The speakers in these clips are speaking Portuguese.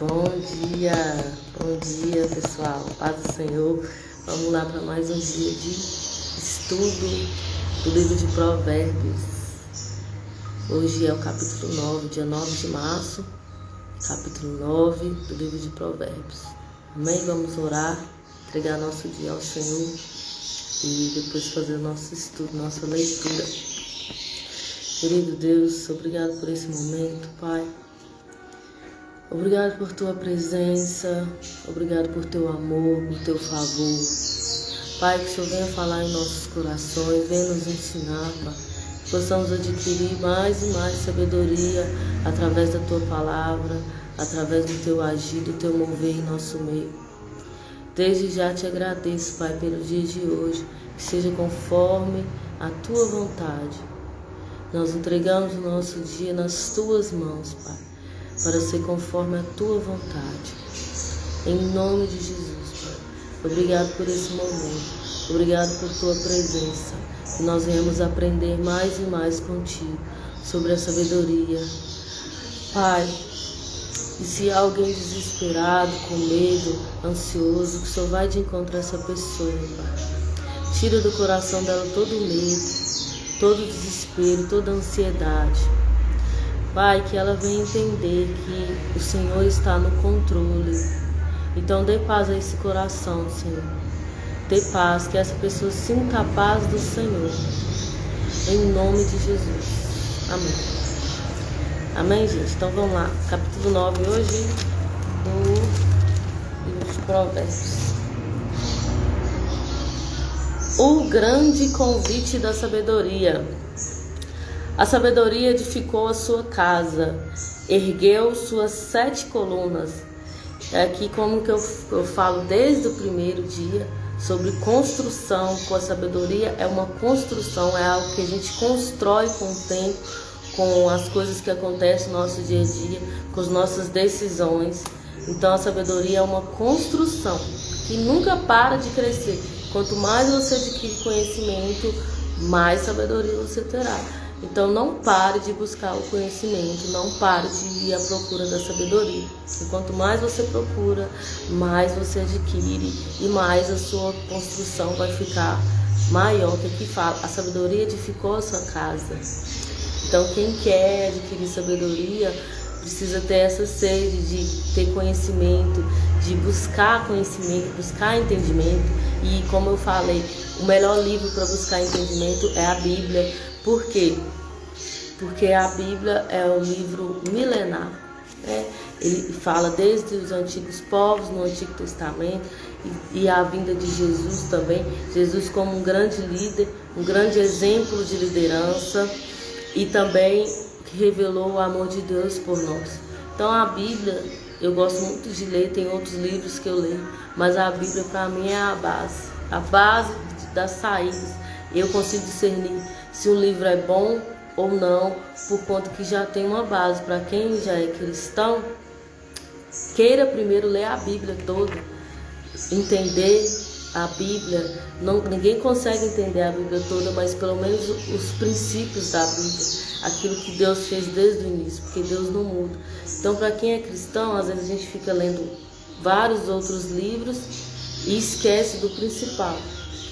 Bom dia pessoal, paz do Senhor. Vamos lá para mais um dia de estudo do livro de Provérbios. Hoje é o capítulo 9, dia 9 de março, capítulo 9 do livro de Provérbios. Amém? Vamos orar, entregar nosso dia ao Senhor e depois fazer o nosso estudo, nossa leitura. Querido Deus, obrigado por esse momento, Pai. Obrigado por Tua presença, obrigado por Teu amor, por Teu favor. Pai, que o Senhor venha falar em nossos corações, venha nos ensinar, Pai. Que possamos adquirir mais e mais sabedoria através da Tua palavra, através do Teu agir, do Teu mover em nosso meio. Desde já te agradeço, Pai, pelo dia de hoje, que seja conforme a Tua vontade. Nós entregamos o nosso dia nas Tuas mãos, Pai, para ser conforme a Tua vontade. Em nome de Jesus, Pai. Obrigado por esse momento. Obrigado por Tua presença. Que nós venhamos aprender mais e mais contigo sobre a sabedoria. Pai, e se há alguém desesperado, com medo, ansioso, que só vai de encontro a essa pessoa, Pai. Tira do coração dela todo medo, todo desespero, toda ansiedade. Pai, que ela venha entender que o Senhor está no controle. Então dê paz a esse coração, Senhor. Dê paz, que essa pessoa sinta a paz do Senhor. Em nome de Jesus. Amém. Amém, gente? Então vamos lá. Capítulo 9 hoje do livro de Provérbios. O grande convite da sabedoria. A sabedoria edificou a sua casa, ergueu suas 7 colunas. É aqui como que eu falo desde o primeiro dia sobre construção. Com a sabedoria é uma construção, é algo que a gente constrói com o tempo, com as coisas que acontecem no nosso dia a dia, com as nossas decisões. Então a sabedoria é uma construção que nunca para de crescer. Quanto mais você adquire conhecimento, mais sabedoria você terá. Então não pare de buscar o conhecimento, não pare de ir à procura da sabedoria. E quanto mais você procura, mais você adquire e mais a sua construção vai ficar maior. Que aqui fala, a sabedoria edificou a sua casa. Então quem quer adquirir sabedoria precisa ter essa sede de ter conhecimento, de buscar conhecimento, buscar entendimento. E como eu falei, o melhor livro para buscar entendimento é a Bíblia. Por quê? Porque a Bíblia é um livro milenar, né? Ele fala desde os antigos povos, no Antigo Testamento, e a vinda de Jesus também. Jesus como um grande líder, um grande exemplo de liderança, e também revelou o amor de Deus por nós. Então a Bíblia, eu gosto muito de ler, tem outros livros que eu leio, mas a Bíblia para mim é a base das saídas. Eu consigo discernir se um livro é bom ou não, por conta que já tem uma base. Para quem já é cristão, queira primeiro ler a Bíblia toda, entender a Bíblia. Ninguém consegue entender a Bíblia toda, mas pelo menos os princípios da Bíblia, aquilo que Deus fez desde o início, porque Deus não muda. Então, para quem é cristão, às vezes a gente fica lendo vários outros livros e esquece do principal.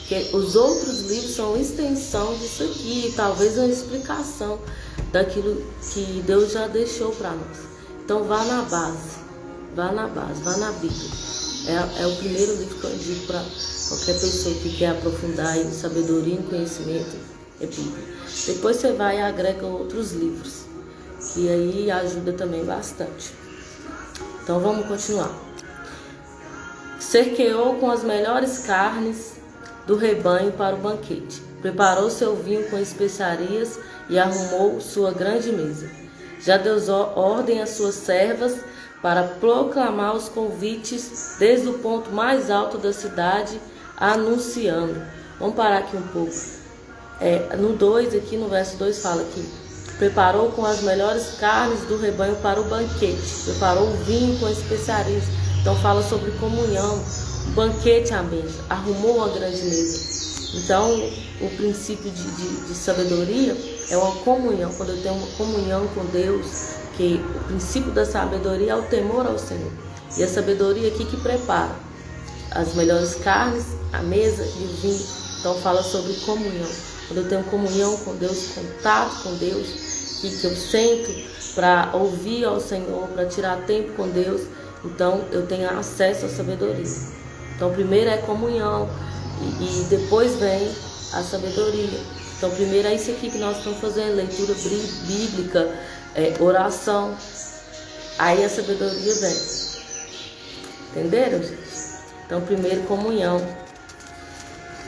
Porque os outros livros são extensão disso aqui, talvez uma explicação daquilo que Deus já deixou para nós. Então vá na base, vá na Bíblia. É o primeiro livro que eu indico para qualquer pessoa que quer aprofundar em sabedoria e conhecimento, é Bíblia. Depois você vai e agrega outros livros, que aí ajuda também bastante. Então vamos continuar. Cerqueou com as melhores carnes do rebanho para o banquete. Preparou seu vinho com especiarias e arrumou sua grande mesa. Já deu ordem às suas servas para proclamar os convites desde o ponto mais alto da cidade, anunciando. Vamos parar aqui um pouco. No 2, aqui no verso 2 fala que preparou com as melhores carnes do rebanho para o banquete. Preparou o vinho com especiarias. Então fala sobre comunhão. Banquete à mesa, arrumou uma grande mesa. Então, o princípio de sabedoria é uma comunhão. Quando eu tenho uma comunhão com Deus, Porque o princípio da sabedoria é o temor ao Senhor. E a sabedoria aqui que prepara as melhores carnes, a mesa e o vinho. Então fala sobre comunhão. Quando eu tenho comunhão com Deus, contato com Deus, que eu sento para ouvir ao Senhor, para tirar tempo com Deus, então eu tenho acesso à sabedoria. Então primeiro é comunhão e depois vem a sabedoria. Então primeiro é isso aqui que nós estamos fazendo, leitura bíblica, oração. Aí a sabedoria vem. Entenderam, gente? Então primeiro comunhão.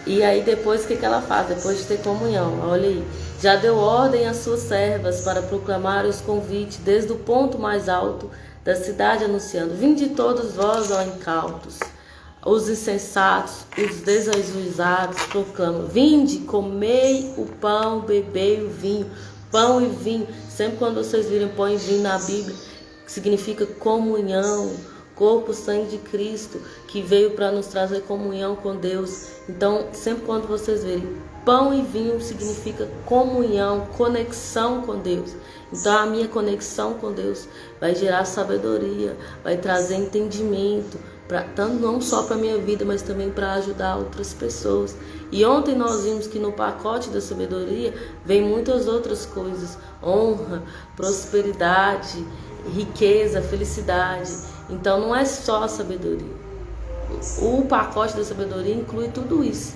E aí depois o que ela faz? Depois de ter comunhão, olha aí. Já deu ordem às suas servas para proclamar os convites desde o ponto mais alto da cidade, anunciando: vinde todos vós, ó incautos, os insensatos, os desajuizados, proclamam: vinde, comei o pão, bebei o vinho. Pão e vinho, sempre quando vocês virem pão e vinho na Bíblia, significa comunhão, corpo, sangue de Cristo, que veio para nos trazer comunhão com Deus. Então, sempre quando vocês verem pão e vinho, significa comunhão, conexão com Deus. Então, a minha conexão com Deus vai gerar sabedoria, vai trazer entendimento, tanto não só para a minha vida, mas também para ajudar outras pessoas. E ontem nós vimos que no pacote da sabedoria vem muitas outras coisas: honra, prosperidade, riqueza, felicidade. Então não é só a sabedoria. O pacote da sabedoria inclui tudo isso.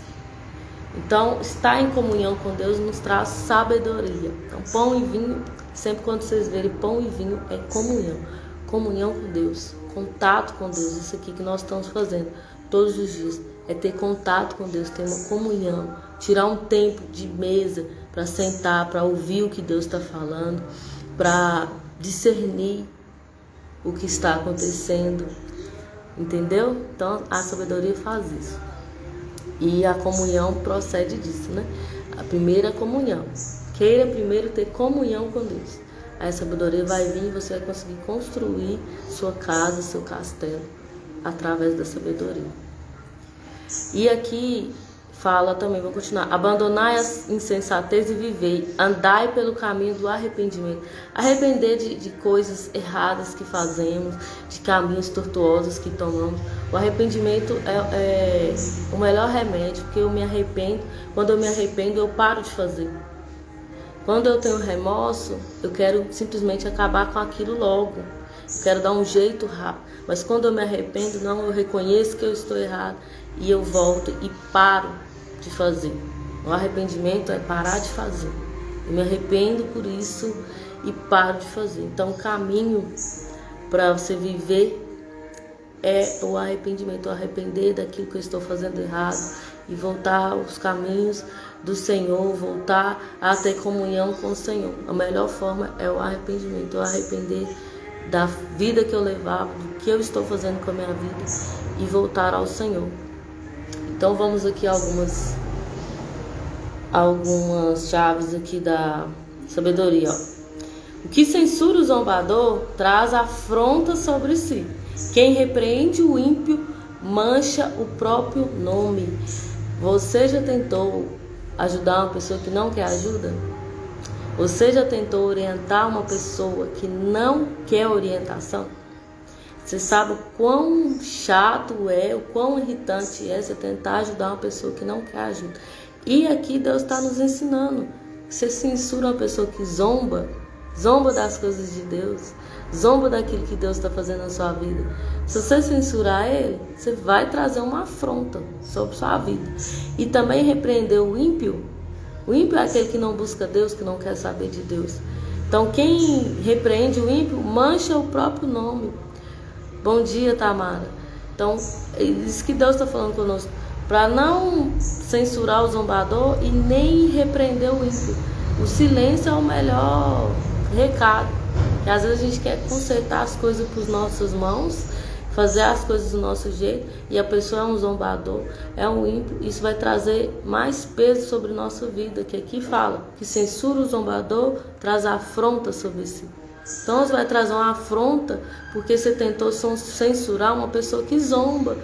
Então estar em comunhão com Deus nos traz sabedoria. Então pão e vinho, sempre quando vocês verem pão e vinho, é comunhão. Comunhão com Deus, contato com Deus. Isso aqui que nós estamos fazendo todos os dias é ter contato com Deus, ter uma comunhão, tirar um tempo de mesa para sentar, para ouvir o que Deus está falando, para discernir o que está acontecendo, entendeu? Então a sabedoria faz isso. E a comunhão procede disso, né? A primeira comunhão. Queira primeiro ter comunhão com Deus. Aí a sabedoria vai vir e você vai conseguir construir sua casa, seu castelo, através da sabedoria. E aqui fala também, vou continuar: abandonai a insensatez e vivei, andai pelo caminho do arrependimento. Arrepender de coisas erradas que fazemos, de caminhos tortuosos que tomamos. O arrependimento é o melhor remédio, porque eu me arrependo. Quando eu me arrependo, eu paro de fazer. Quando eu tenho remorso, eu quero simplesmente acabar com aquilo logo. Eu quero dar um jeito rápido. Mas quando eu me arrependo, não, eu reconheço que eu estou errado e eu volto e paro de fazer. O arrependimento é parar de fazer. Eu me arrependo por isso e paro de fazer. Então o caminho para você viver é o arrependimento. O arrepender daquilo que eu estou fazendo errado e voltar aos caminhos do Senhor, voltar a ter comunhão com o Senhor. A melhor forma é o arrependimento. O arrepender da vida que eu levava, do que eu estou fazendo com a minha vida e voltar ao Senhor. Então vamos aqui algumas chaves aqui da sabedoria. O que censura o zombador traz afronta sobre si. Quem repreende o ímpio mancha o próprio nome. Você já tentou ajudar uma pessoa que não quer ajuda? Você já tentou orientar uma pessoa que não quer orientação? Você sabe o quão chato é, o quão irritante é você tentar ajudar uma pessoa que não quer ajuda. E aqui Deus está nos ensinando. Você censura uma pessoa que zomba das coisas de Deus, zomba daquilo que Deus está fazendo na sua vida. Se você censurar ele, você vai trazer uma afronta sobre sua vida. E também repreender o ímpio. O ímpio é aquele que não busca Deus, que não quer saber de Deus. Então quem repreende o ímpio mancha o próprio nome. Bom dia, Tamara. Então é isso que Deus está falando conosco, para não censurar o zombador e nem repreender o ímpio. O silêncio é o melhor recado. Porque às vezes a gente quer consertar as coisas com as nossas mãos, fazer as coisas do nosso jeito, e a pessoa é um zombador, é um ímpio. Isso vai trazer mais peso sobre nossa vida, que aqui fala que censura o zombador, traz afronta sobre si. Então você vai trazer uma afronta porque você tentou censurar uma pessoa que zomba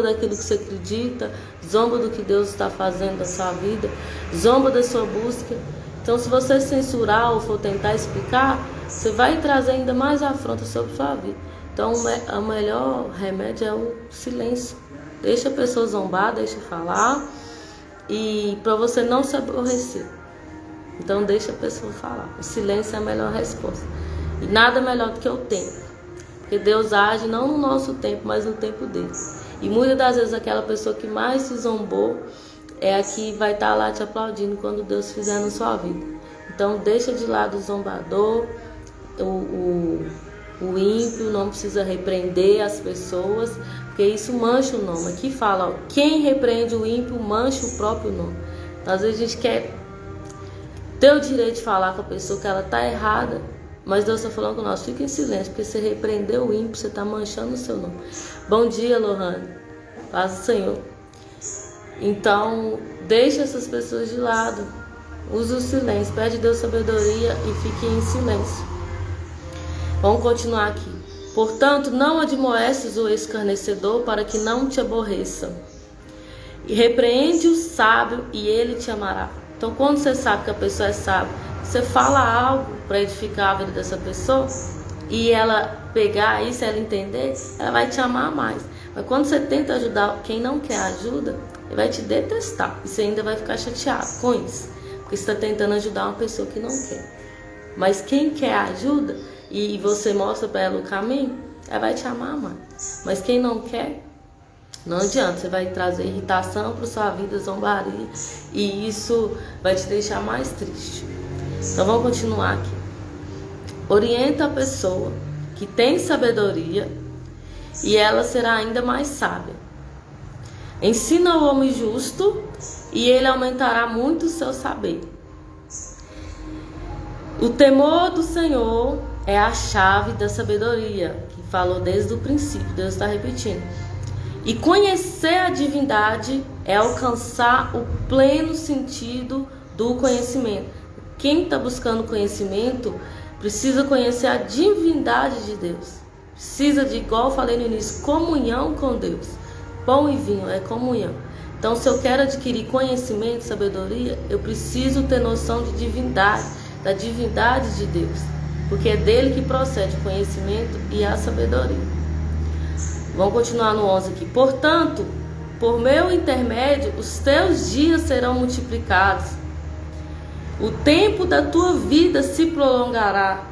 daquilo que você acredita, zomba do que Deus está fazendo na sua vida, zomba da sua busca. Então se você censurar ou for tentar explicar, você vai trazer ainda mais afronta sobre a sua vida. Então, o melhor remédio é o silêncio. Deixa a pessoa zombar, deixa falar, e para você não se aborrecer. Então, deixa a pessoa falar. O silêncio é a melhor resposta. E nada melhor do que o tempo. Porque Deus age não no nosso tempo, mas no tempo dele. E muitas das vezes aquela pessoa que mais se zombou é a que vai estar lá te aplaudindo quando Deus fizer na sua vida. Então, deixa de lado o zombador, o ímpio, não precisa repreender as pessoas, porque isso mancha o nome. Aqui fala, ó, quem repreende o ímpio mancha o próprio nome. Então, às vezes a gente quer ter o direito de falar com a pessoa que ela está errada, mas Deus está falando com nós, fica em silêncio, porque você repreendeu o ímpio, você está manchando o seu nome. Bom dia, Lohane, paz do Senhor. Então, deixa essas pessoas de lado, use o silêncio, pede a Deus sabedoria e fique em silêncio. Vamos continuar aqui. Portanto, não admoestes o escarnecedor para que não te aborreça. E repreende o sábio e ele te amará. Então, quando você sabe que a pessoa é sábia, você fala algo para edificar a vida dessa pessoa e ela pegar isso, ela entender, ela vai te amar mais. Mas quando você tenta ajudar quem não quer ajuda, ele vai te detestar. E você ainda vai ficar chateado com isso. Porque você está tentando ajudar uma pessoa que não quer. Mas quem quer ajuda e você mostra para ela o caminho, ela vai te amar mais. Mas quem não quer, não adianta. Você vai trazer irritação para sua vida, zombaria. E isso vai te deixar mais triste. Então vamos continuar aqui. Orienta a pessoa que tem sabedoria e ela será ainda mais sábia. Ensina o homem justo e ele aumentará muito o seu saber. O temor do Senhor é a chave da sabedoria, que falou desde o princípio, Deus está repetindo. E conhecer a divindade é alcançar o pleno sentido do conhecimento. Quem está buscando conhecimento precisa conhecer a divindade de Deus. Precisa de, igual eu falei no início, comunhão com Deus. Pão e vinho é comunhão. Então, se eu quero adquirir conhecimento, sabedoria, eu preciso ter noção de divindade, da divindade de Deus. Porque é dele que procede o conhecimento e a sabedoria. Vamos continuar no 11 aqui. Portanto, por meu intermédio, os teus dias serão multiplicados. O tempo da tua vida se prolongará.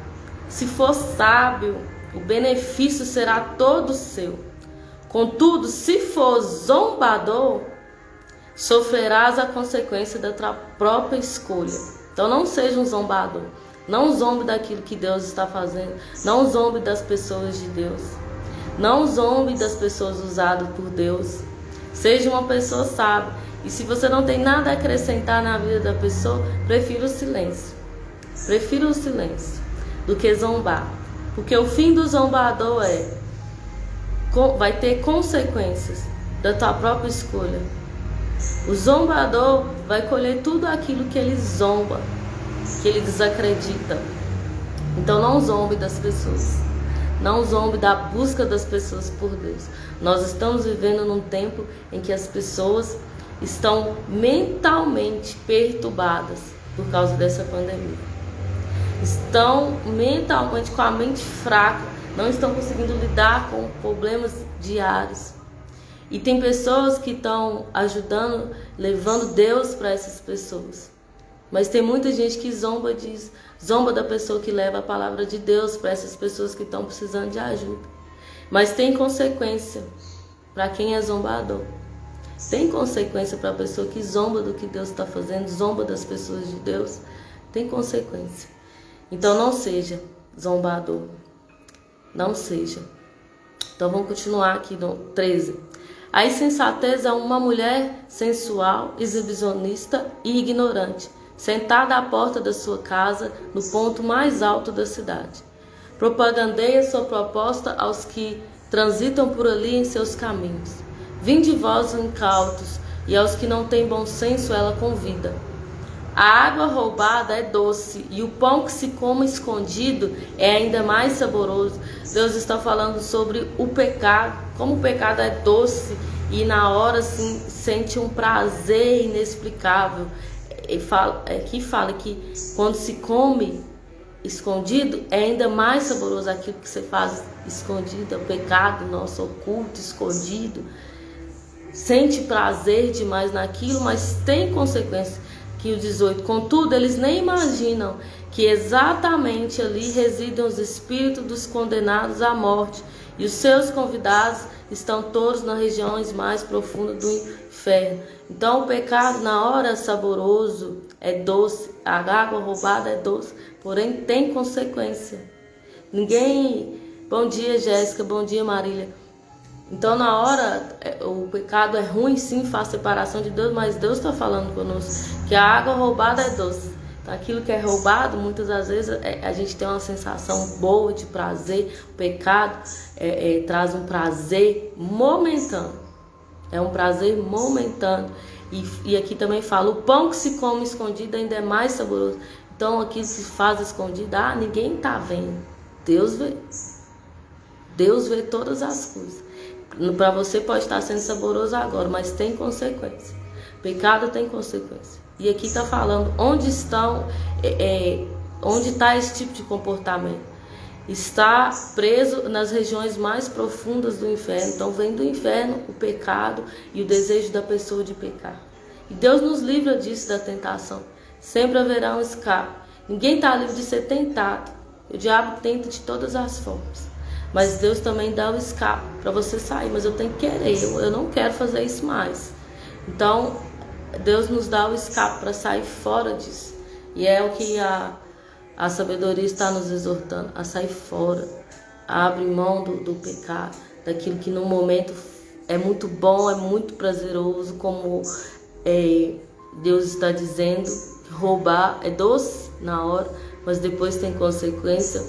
Se for sábio, o benefício será todo seu. Contudo, se for zombador, sofrerás a consequência da tua própria escolha. Então não seja um zombador. Não zombe daquilo que Deus está fazendo. Não zombe das pessoas de Deus. Não zombe das pessoas usadas por Deus. Seja uma pessoa sábia. E se você não tem nada a acrescentar na vida da pessoa, prefira o silêncio. Prefira o silêncio do que zombar. Porque o fim do zombador vai ter consequências da tua própria escolha. O zombador vai colher tudo aquilo que ele zomba, que ele desacredita. Então não zombe das pessoas. Não zombe da busca das pessoas por Deus. Nós estamos vivendo num tempo em que as pessoas estão mentalmente perturbadas por causa dessa pandemia. Estão mentalmente com a mente fraca, não estão conseguindo lidar com problemas diários. E tem pessoas que estão ajudando, levando Deus para essas pessoas. Mas tem muita gente que zomba disso, zomba da pessoa que leva a palavra de Deus para essas pessoas que estão precisando de ajuda. Mas tem consequência para quem é zombador. Tem consequência para a pessoa que zomba do que Deus está fazendo, zomba das pessoas de Deus. Tem consequência. Então não seja zombador. Não seja. Então vamos continuar aqui no 13. A insensatez é uma mulher sensual, exibicionista e ignorante, sentada à porta da sua casa, no ponto mais alto da cidade. Propagandeia sua proposta aos que transitam por ali em seus caminhos. Vinde vós incautos, e aos que não têm bom senso ela convida. A água roubada é doce, e o pão que se come escondido é ainda mais saboroso. Deus está falando sobre o pecado, como o pecado é doce, e na hora assim, sente um prazer inexplicável. Aqui fala que quando se come escondido, é ainda mais saboroso aquilo que você faz escondido, é o pecado nosso oculto, escondido. Sente prazer demais naquilo, mas tem consequência. Que o 18, contudo, eles nem imaginam que exatamente ali residem os espíritos dos condenados à morte, e os seus convidados estão todos nas regiões mais profundas do inferno. Então o pecado na hora é saboroso, é doce, a água roubada é doce, porém tem consequência. Ninguém... Bom dia, Jéssica, bom dia, Marília. Então na hora, o pecado é ruim, sim, faz separação de Deus, mas Deus está falando conosco que a água roubada é doce. Então, aquilo que é roubado, muitas das vezes a gente tem uma sensação boa de prazer. O pecado traz um prazer momentâneo. É um prazer momentâneo. E aqui também fala, o pão que se come escondido ainda é mais saboroso. Então aquilo que se faz escondido, ninguém está vendo. Deus vê. Deus vê todas as coisas. Para você pode estar sendo saboroso agora, mas tem consequência. Pecado tem consequência. E aqui está falando onde está esse tipo de comportamento. Está preso nas regiões mais profundas do inferno. Então vem do inferno o pecado e o desejo da pessoa de pecar. E Deus nos livra disso, da tentação. Sempre haverá um escape. Ninguém está livre de ser tentado. O diabo tenta de todas as formas. Mas Deus também dá o escape para você sair. Mas eu tenho que querer, eu não quero fazer isso mais. Então, Deus nos dá o escape para sair fora disso. E é o que a sabedoria está nos exortando, a sair fora. Abre mão do pecado, daquilo que no momento é muito bom, é muito prazeroso, como Deus está dizendo, roubar é doce na hora, mas depois tem consequência.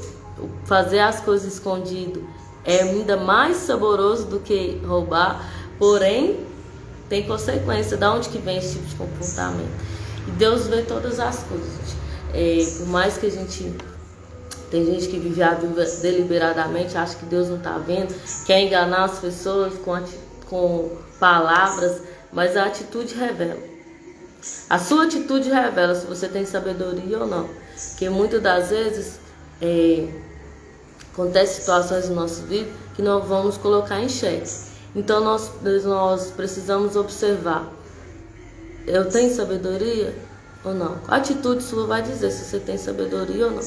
Fazer as coisas escondido é ainda mais saboroso do que roubar, porém tem consequência. Da onde que vem esse tipo de comportamento? E Deus vê todas as coisas. Por mais que tem gente que vive a vida deliberadamente, acha que Deus não está vendo, quer enganar as pessoas com palavras, mas a atitude revela. A sua atitude revela se você tem sabedoria ou não. Porque muitas das vezes acontecem situações no nosso vida que nós vamos colocar em xeque. Então nós precisamos observar. Eu tenho sabedoria ou não? A atitude sua vai dizer se você tem sabedoria ou não.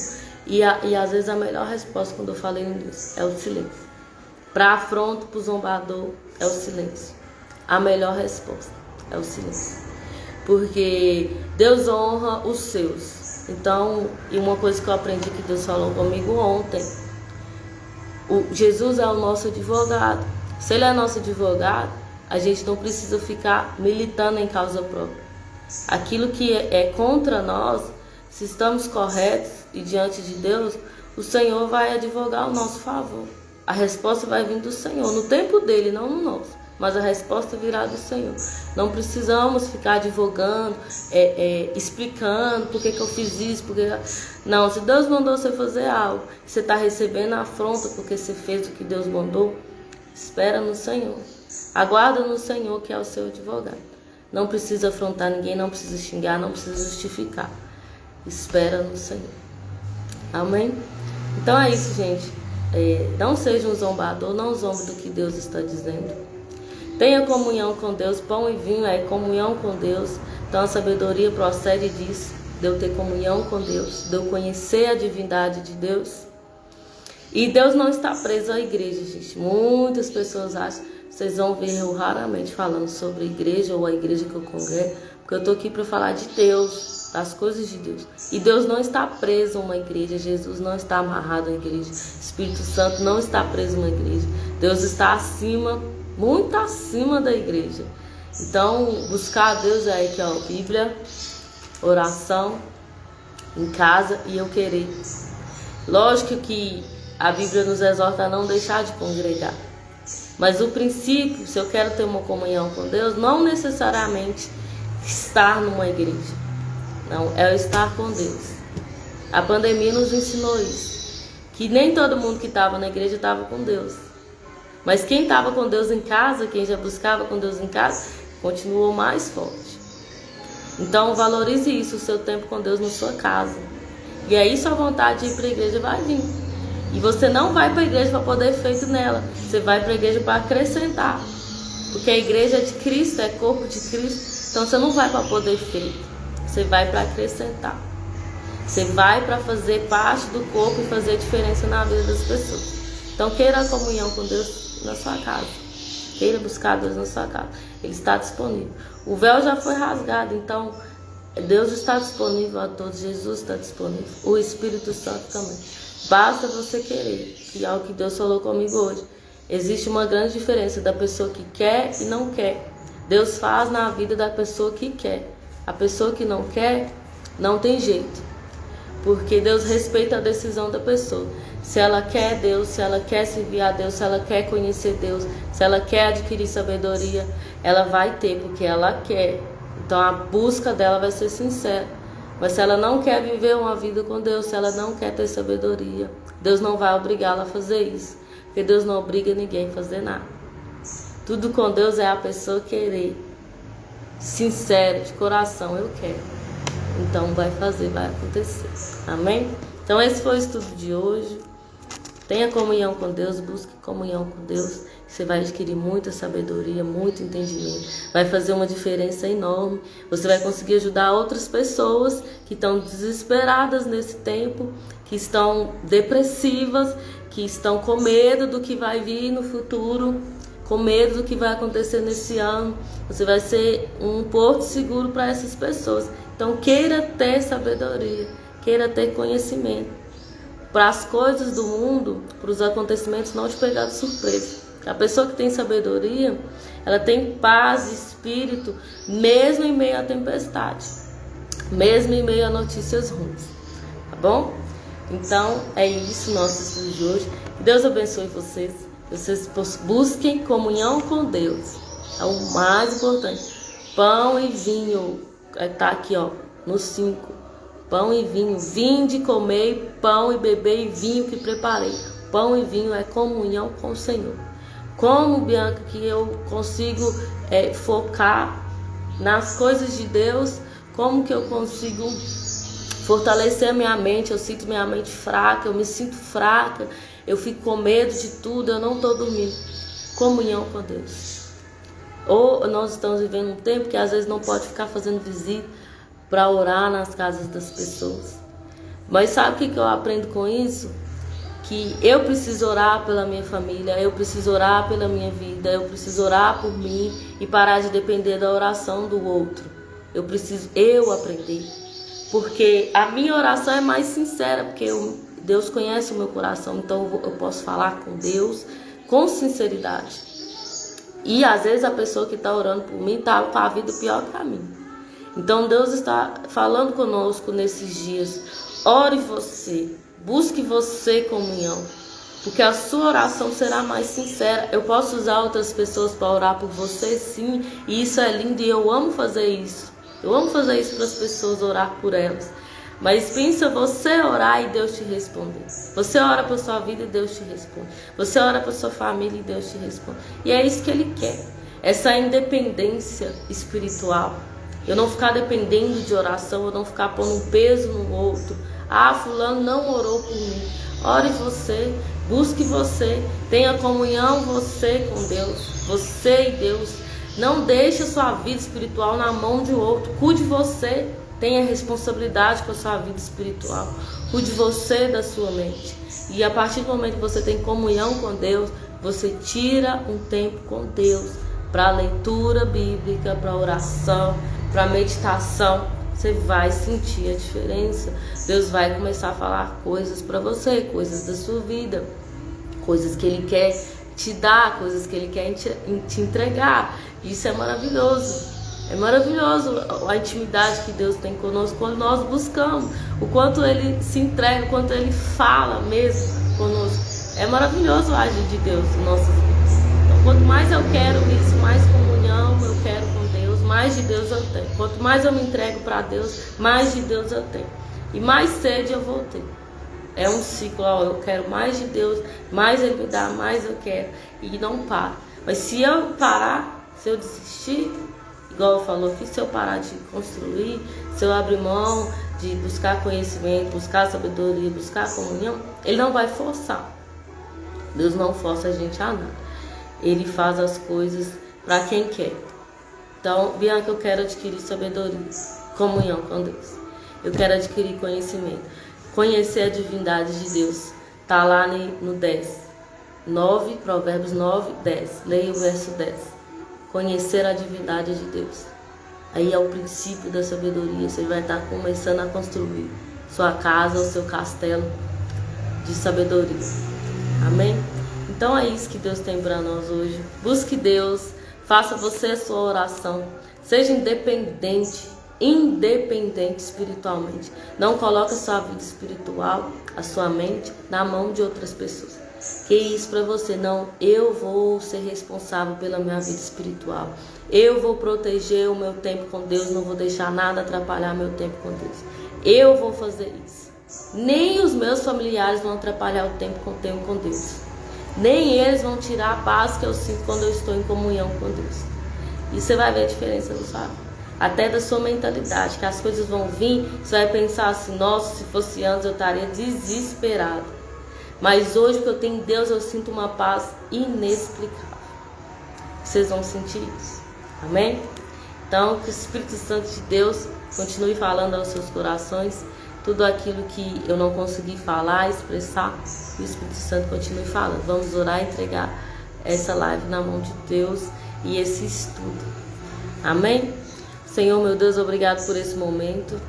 E às vezes a melhor resposta, quando eu falei nisso, é o silêncio. Para afronto, para o zombador, é o silêncio. A melhor resposta é o silêncio. Porque Deus honra os seus. Então, e uma coisa que eu aprendi que Deus falou comigo ontem, Jesus é o nosso advogado. Se Ele é nosso advogado, a gente não precisa ficar militando em causa própria. Aquilo que é contra nós, se estamos corretos e diante de Deus, o Senhor vai advogar ao nosso favor. A resposta vai vir do Senhor, no tempo dele, não no nosso. Mas a resposta virá do Senhor. Não precisamos ficar advogando, explicando por que eu fiz isso. Não, se Deus mandou você fazer algo, você está recebendo a afronta porque você fez o que Deus mandou, espera no Senhor. Aguarda no Senhor, que é o seu advogado. Não precisa afrontar ninguém, não precisa xingar, não precisa justificar. Espera no Senhor. Amém? Então é isso, gente. Não seja um zombador, não zombe do que Deus está dizendo. Tenha comunhão com Deus. Pão e vinho é comunhão com Deus. Então a sabedoria procede disso, de eu ter comunhão com Deus, de eu conhecer a divindade de Deus. E Deus não está preso à igreja, gente. Muitas pessoas acham, vocês vão ver eu raramente falando sobre a igreja ou a igreja que eu congrego, porque eu estou aqui para falar de Deus, das coisas de Deus. E Deus não está preso a uma igreja, Jesus não está amarrado à igreja, Espírito Santo não está preso a uma igreja. Deus está acima, muito acima da igreja. Então, buscar a Deus é aqui, ó, Bíblia, oração, em casa e eu querer. Lógico que a Bíblia nos exorta a não deixar de congregar. Mas o princípio, se eu quero ter uma comunhão com Deus, não necessariamente estar numa igreja. Não, é estar com Deus. A pandemia nos ensinou isso. Que nem todo mundo que estava na igreja estava com Deus. Mas quem estava com Deus em casa, quem já buscava com Deus em casa, continuou mais forte. Então valorize isso, o seu tempo com Deus na sua casa. E aí sua vontade de ir para a igreja vai vir. E você não vai para a igreja para poder feito nela. Você vai para a igreja para acrescentar. Porque a igreja é de Cristo, é corpo de Cristo. Então você não vai para poder feito. Você vai para acrescentar. Você vai para fazer parte do corpo e fazer diferença na vida das pessoas. Então queira a comunhão com Deus na sua casa. Queira buscar Deus na sua casa. Ele está disponível. O véu já foi rasgado, então Deus está disponível a todos. Jesus está disponível. O Espírito Santo também. Basta você querer, que é o que Deus falou comigo hoje. Existe uma grande diferença da pessoa que quer e não quer. Deus faz na vida da pessoa que quer. A pessoa que não quer, não tem jeito. Porque Deus respeita a decisão da pessoa. Se ela quer Deus, se ela quer servir a Deus, se ela quer conhecer Deus, se ela quer adquirir sabedoria, ela vai ter, porque ela quer. Então a busca dela vai ser sincera. Mas se ela não quer viver uma vida com Deus, se ela não quer ter sabedoria, Deus não vai obrigá-la a fazer isso. Porque Deus não obriga ninguém a fazer nada. Tudo com Deus é a pessoa querer. Sincera, de coração, eu quero. Então vai fazer, vai acontecer. Amém? Então esse foi o estudo de hoje. Tenha comunhão com Deus, busque comunhão com Deus. Você vai adquirir muita sabedoria, muito entendimento. Vai fazer uma diferença enorme. Você vai conseguir ajudar outras pessoas que estão desesperadas nesse tempo, que estão depressivas, que estão com medo do que vai vir no futuro, com medo do que vai acontecer nesse ano. Você vai ser um porto seguro para essas pessoas. Então queira ter sabedoria, queira ter conhecimento. Para as coisas do mundo, para os acontecimentos não te pegar de surpresa. A pessoa que tem sabedoria, ela tem paz de espírito, mesmo em meio à tempestade, mesmo em meio a notícias ruins, tá bom? Então é isso, nosso estudo de hoje. Que Deus abençoe vocês. Vocês busquem comunhão com Deus, é o mais importante. Pão e vinho, tá aqui ó, no 5. Pão e vinho, vinde, comei, pão e beber e vinho que preparei. Pão e vinho é comunhão com o Senhor. Como, Bianca, que eu consigo focar nas coisas de Deus? Como que eu consigo fortalecer a minha mente? Eu sinto minha mente fraca, eu me sinto fraca, eu fico com medo de tudo, eu não estou dormindo. Comunhão com Deus. Ou nós estamos vivendo um tempo que às vezes não pode ficar fazendo visita para orar nas casas das pessoas. Mas sabe o que eu aprendo com isso? Que eu preciso orar pela minha família, eu preciso orar pela minha vida, eu preciso orar por mim e parar de depender da oração do outro. Eu preciso aprender. Porque a minha oração é mais sincera, porque Deus conhece o meu coração, então eu posso falar com Deus com sinceridade. E às vezes a pessoa que está orando por mim está com a vida pior que a minha. Então Deus está falando conosco nesses dias. Ore você, busque você comunhão, porque a sua oração será mais sincera. Eu posso usar outras pessoas para orar por você, sim, e isso é lindo e eu amo fazer isso. Eu amo fazer isso para as pessoas, orar por elas. Mas pensa você orar e Deus te responder. Você ora para sua vida e Deus te responde. Você ora para sua família e Deus te responde. E é isso que Ele quer, essa independência espiritual. Eu não ficar dependendo de oração, eu não ficar pondo um peso no outro. Ah, fulano não orou por mim. Ore você, busque você, tenha comunhão você com Deus, você e Deus. Não deixe a sua vida espiritual na mão de outro. Cuide você, tenha responsabilidade com a sua vida espiritual. Cuide você da sua mente. E a partir do momento que você tem comunhão com Deus, você tira um tempo com Deus para leitura bíblica, para oração, para meditação. Você vai sentir a diferença. Deus vai começar a falar coisas para você, coisas da sua vida, coisas que Ele quer te dar, coisas que Ele quer te entregar. Isso é maravilhoso. É maravilhoso a intimidade que Deus tem conosco quando nós buscamos, o quanto Ele se entrega, o quanto Ele fala mesmo conosco. É maravilhoso o agir de Deus em nossas vidas. Então, quanto mais eu quero isso, mais comunhão eu quero com Deus, mais de Deus eu tenho. Quanto mais eu me entrego para Deus, mais de Deus eu tenho. E mais sede eu vou ter. É um ciclo, ó, eu quero mais de Deus, mais Ele me dá, mais eu quero. E não para. Mas se eu parar, se eu desistir, igual falou aqui, se eu parar de construir, se eu abrir mão de buscar conhecimento, buscar sabedoria, buscar comunhão, Ele não vai forçar. Deus não força a gente a nada. Ele faz as coisas para quem quer. Então, Bianca, eu quero adquirir sabedoria, comunhão com Deus. Eu quero adquirir conhecimento. Conhecer a divindade de Deus. Está lá no 10. 9, Provérbios 9, 10. Leia o verso 10. Conhecer a divindade de Deus. Aí é o princípio da sabedoria. Você vai estar começando a construir sua casa, o seu castelo de sabedoria. Amém? Então é isso que Deus tem para nós hoje. Busque Deus. Faça você a sua oração. Seja independente espiritualmente. Não coloque a sua vida espiritual, a sua mente, na mão de outras pessoas. Que isso para você? Não, eu vou ser responsável pela minha vida espiritual. Eu vou proteger o meu tempo com Deus. Não vou deixar nada atrapalhar meu tempo com Deus. Eu vou fazer isso. Nem os meus familiares vão atrapalhar o tempo que eu tenho com Deus. Nem eles vão tirar a paz que eu sinto quando eu estou em comunhão com Deus. E você vai ver a diferença, não sabe? Até da sua mentalidade, que as coisas vão vir, você vai pensar assim, nossa, se fosse antes eu estaria desesperado. Mas hoje que eu tenho Deus, eu sinto uma paz inexplicável. Vocês vão sentir isso. Amém? Então, que o Espírito Santo de Deus continue falando aos seus corações. Tudo aquilo que eu não consegui falar, expressar, o Espírito Santo continue falando. Vamos orar e entregar essa live na mão de Deus e esse estudo. Amém? Senhor, meu Deus, obrigado por esse momento.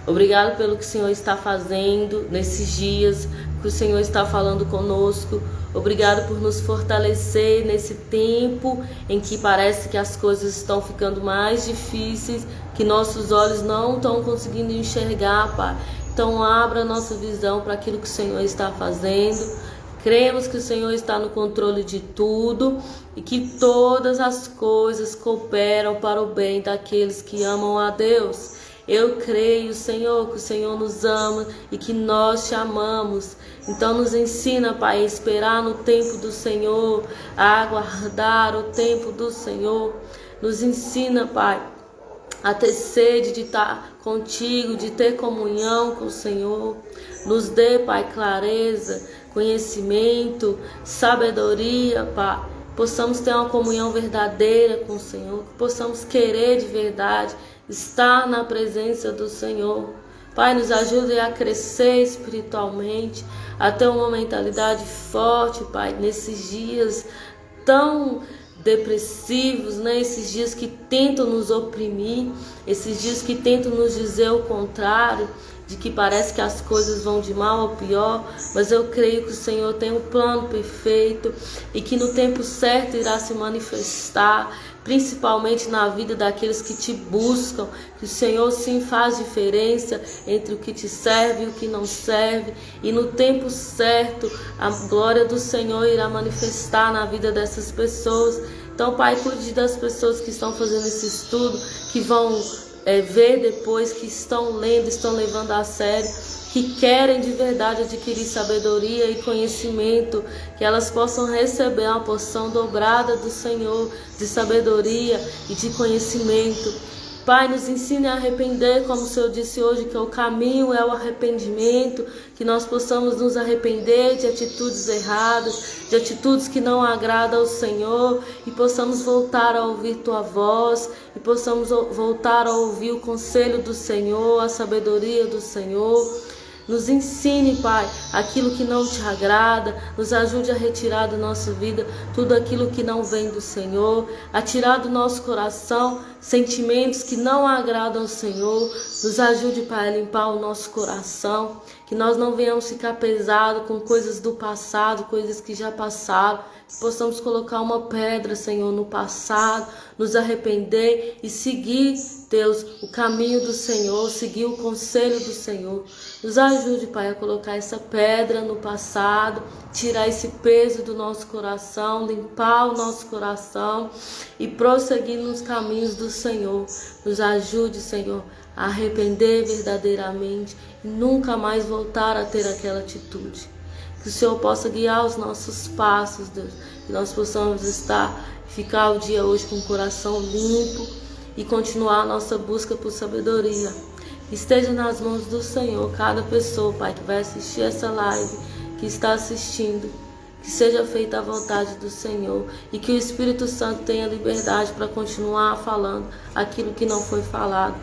Obrigado pelo que o Senhor está fazendo nesses dias, que o Senhor está falando conosco. Obrigado por nos fortalecer nesse tempo em que parece que as coisas estão ficando mais difíceis, que nossos olhos não estão conseguindo enxergar, Pai. Então abra a nossa visão para aquilo que o Senhor está fazendo. Cremos que o Senhor está no controle de tudo e que todas as coisas cooperam para o bem daqueles que amam a Deus. Eu creio, Senhor, que o Senhor nos ama e que nós te amamos. Então nos ensina, Pai, a esperar no tempo do Senhor, a aguardar o tempo do Senhor. Nos ensina, Pai, a ter sede de estar contigo, de ter comunhão com o Senhor. Nos dê, Pai, clareza, conhecimento, sabedoria, Pai. Possamos ter uma comunhão verdadeira com o Senhor, que possamos querer de verdade estar na presença do Senhor. Pai, nos ajude a crescer espiritualmente, a ter uma mentalidade forte, Pai, nesses dias tão depressivos, né? Esses dias que tentam nos oprimir, esses dias que tentam nos dizer o contrário, de que parece que as coisas vão de mal ao pior, mas eu creio que o Senhor tem um plano perfeito e que no tempo certo irá se manifestar, principalmente na vida daqueles que te buscam, que o Senhor sim faz diferença entre o que te serve e o que não serve, e no tempo certo a glória do Senhor irá manifestar na vida dessas pessoas. Então, Pai, cuide das pessoas que estão fazendo esse estudo, que vão ver depois, que estão lendo, estão levando a sério, que querem de verdade adquirir sabedoria e conhecimento, que elas possam receber uma porção dobrada do Senhor, de sabedoria e de conhecimento. Pai, nos ensine a arrepender, como o Senhor disse hoje, que o caminho é o arrependimento, que nós possamos nos arrepender de atitudes erradas, de atitudes que não agradam ao Senhor, e possamos voltar a ouvir Tua voz, e possamos voltar a ouvir o conselho do Senhor, a sabedoria do Senhor. Nos ensine, Pai, aquilo que não te agrada, nos ajude a retirar da nossa vida tudo aquilo que não vem do Senhor, a tirar do nosso coração sentimentos que não agradam ao Senhor. Nos ajude, Pai, a limpar o nosso coração, que nós não venhamos ficar pesados com coisas do passado, coisas que já passaram, que possamos colocar uma pedra, Senhor, no passado, nos arrepender e seguir, Deus, o caminho do Senhor, seguir o conselho do Senhor. Nos ajude, Pai, a colocar essa pedra no passado, tirar esse peso do nosso coração, limpar o nosso coração e prosseguir nos caminhos do Senhor. Nos ajude, Senhor, a arrepender verdadeiramente e nunca mais voltar a ter aquela atitude. Que o Senhor possa guiar os nossos passos, Deus, que nós possamos ficar o dia hoje com o coração limpo e continuar a nossa busca por sabedoria. Esteja nas mãos do Senhor cada pessoa, Pai, que vai assistir essa live, que está assistindo. Que seja feita a vontade do Senhor e que o Espírito Santo tenha liberdade para continuar falando aquilo que não foi falado.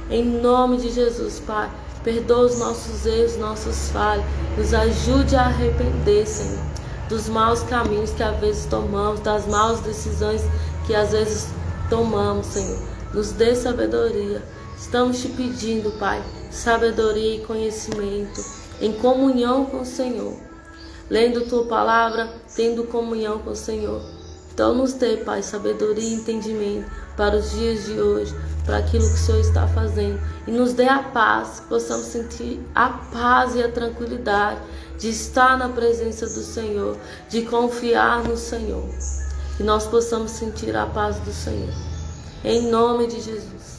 Em nome de Jesus, Pai, perdoa os nossos erros, nossos falhas, nos ajude a arrepender, Senhor, dos maus caminhos que às vezes tomamos, das maus decisões que às vezes tomamos, Senhor. Nos dê sabedoria. Estamos te pedindo, Pai, sabedoria e conhecimento em comunhão com o Senhor. Lendo tua palavra, tendo comunhão com o Senhor. Então nos dê, Pai, sabedoria e entendimento para os dias de hoje, para aquilo que o Senhor está fazendo. E nos dê a paz, que possamos sentir a paz e a tranquilidade de estar na presença do Senhor, de confiar no Senhor. Que nós possamos sentir a paz do Senhor. Em nome de Jesus.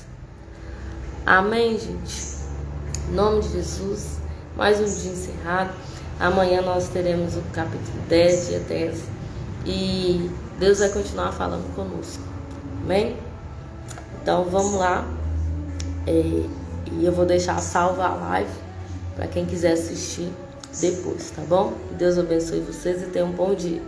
Amém, gente? Em nome de Jesus. Mais um dia encerrado. Amanhã nós teremos o capítulo 10, dia 10. E Deus vai continuar falando conosco. Amém? Então vamos lá. E eu vou deixar salva a live para quem quiser assistir depois, tá bom? Que Deus abençoe vocês e tenham um bom dia.